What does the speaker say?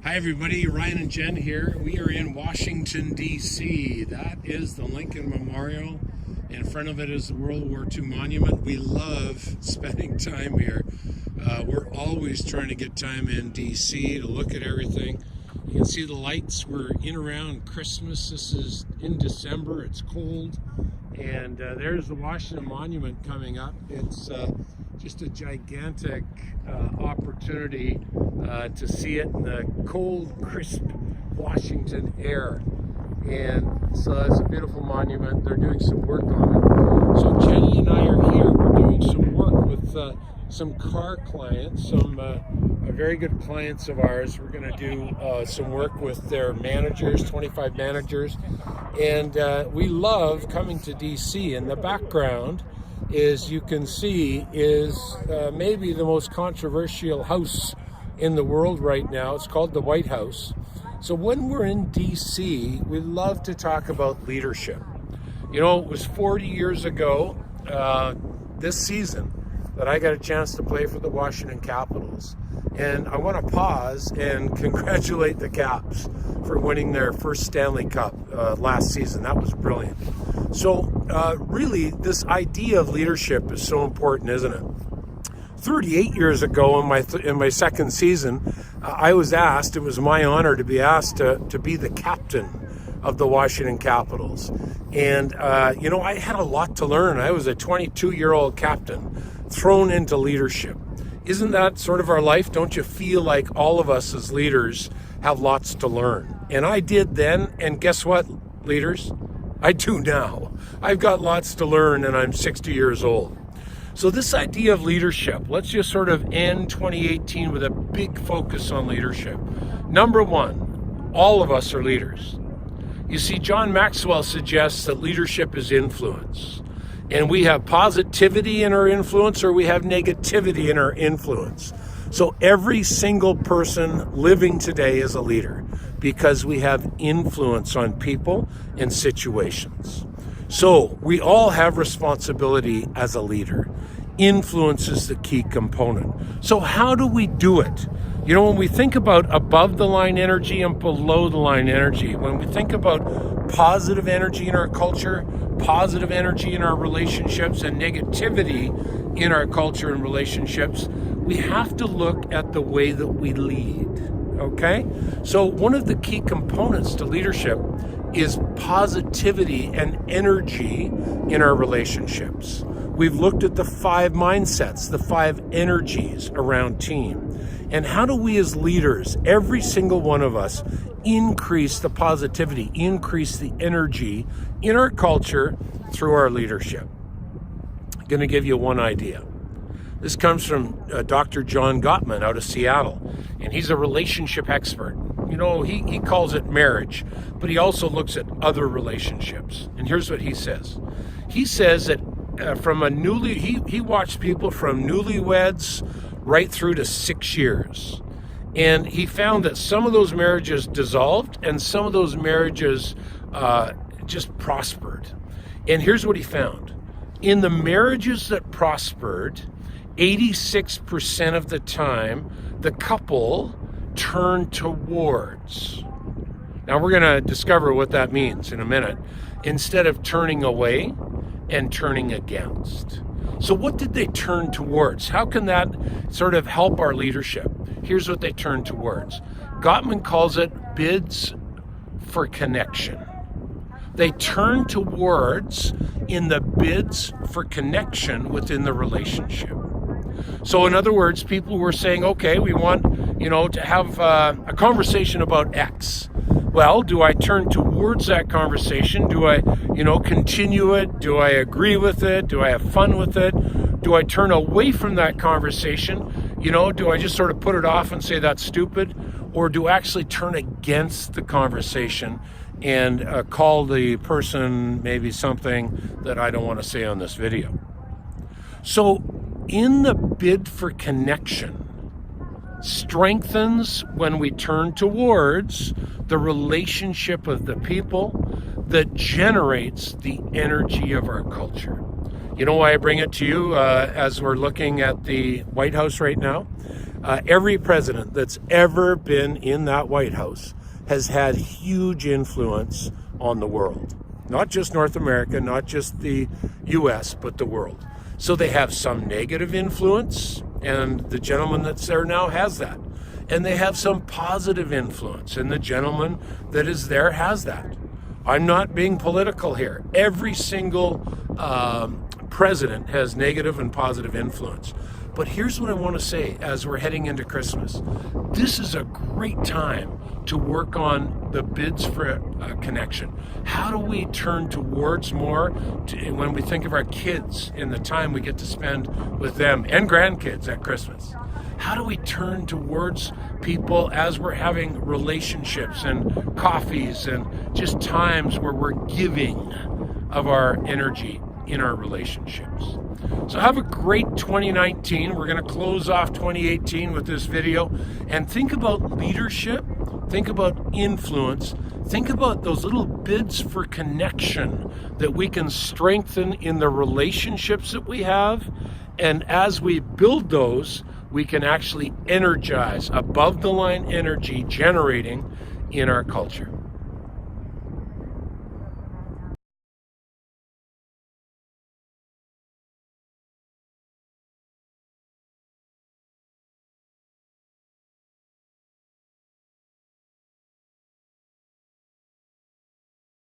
Hi everybody, Ryan and Jen here. We are in Washington, D.C. That is the Lincoln Memorial. In front of it is the World War II monument. We love spending time here. We're always trying to get time in D.C. to look at everything. You can see the lights. We're in around Christmas. This is in December. It's cold. And there's the Washington Monument coming up. It's just a gigantic opportunity to see it in the cold, crisp Washington air. And so it's a beautiful monument. They're doing some work on it. So Jenny and I are here. We're doing some work with some car clients, some very good clients of ours. We're going to do some work with their managers, 25 managers. And we love coming to DC. In the background, is you can see, is maybe the most controversial house in the world right now. It's called the White House. So when we're in DC, we love to talk about leadership. You know, it was 40 years ago this season that I got a chance to play for the Washington Capitals. And I want to pause and congratulate the Caps for winning their first Stanley Cup last season. That was brilliant. So really, this idea of leadership is so important, isn't it? 38 years ago in my second season, I was asked, it was my honor to be asked to be the captain of the Washington Capitals. And, you know, I had a lot to learn. I was a 22-year-old captain thrown into leadership. Isn't that sort of our life? Don't you feel like all of us as leaders have lots to learn? And I did then, and guess what, leaders? I do now. I've got lots to learn, and I'm 60 years old. So this idea of leadership, let's just sort of end 2018 with a big focus on leadership. Number one, all of us are leaders. You see, John Maxwell suggests that leadership is influence. And we have positivity in our influence, or we have negativity in our influence. So every single person living today is a leader because we have influence on people and situations. So we all have responsibility as a leader. Influence is the key component. So how do we do it? You know, when we think about above the line energy and below the line energy, when we think about positive energy in our culture, positive energy in our relationships, and negativity in our culture and relationships, we have to look at the way that we lead, okay? So one of the key components to leadership is positivity and energy in our relationships. We've looked at the 5 mindsets, the 5 energies around team. And how do we as leaders, every single one of us, increase the positivity, increase the energy in our culture through our leadership? I'm going to give you one idea. This comes from Dr. John Gottman out of Seattle, and he's a relationship expert. You know, he calls it marriage, but he also looks at other relationships. And here's what he says. He says that he watched people from newlyweds right through to 6 years. And he found that some of those marriages dissolved and some of those marriages just prospered. And here's what he found. In the marriages that prospered, 86% of the time, the couple turned towards. Now we're going to discover what that means in a minute, instead of turning away and turning against. So what did they turn towards? How can that sort of help our leadership? Here's what they turned towards. Gottman calls it bids for connection. They turn towards in the bids for connection within the relationship. So in other words, people were saying, okay, we want, to have a conversation about X. Well, do I turn towards that conversation? Do I, continue it? Do I agree with it? Do I have fun with it? Do I turn away from that conversation? Do I just sort of put it off and say that's stupid? Or do I actually turn against the conversation and call the person maybe something that I don't want to say on this video? So in the bid for connection, strengthens when we turn towards the relationship of the people that generates the energy of our culture. You know why I bring it to you as we're looking at the White House right now? Every president that's ever been in that White House has had huge influence on the world. Not just North America, not just the US, but the world. So they have some negative influence, and the gentleman that's there now has that. And they have some positive influence, and the gentleman that is there has that. I'm not being political here. Every single president has negative and positive influence. But here's what I want to say as we're heading into Christmas. This is a great time to work on the bids for a connection. How do we turn towards more when we think of our kids and the time we get to spend with them and grandkids at Christmas? How do we turn towards people as we're having relationships and coffees and just times where we're giving of our energy in our relationships? So have a great 2019. We're going to close off 2018 with this video, and think about leadership, think about influence, think about those little bids for connection that we can strengthen in the relationships that we have. And as we build those, we can actually energize above the line energy generating in our culture.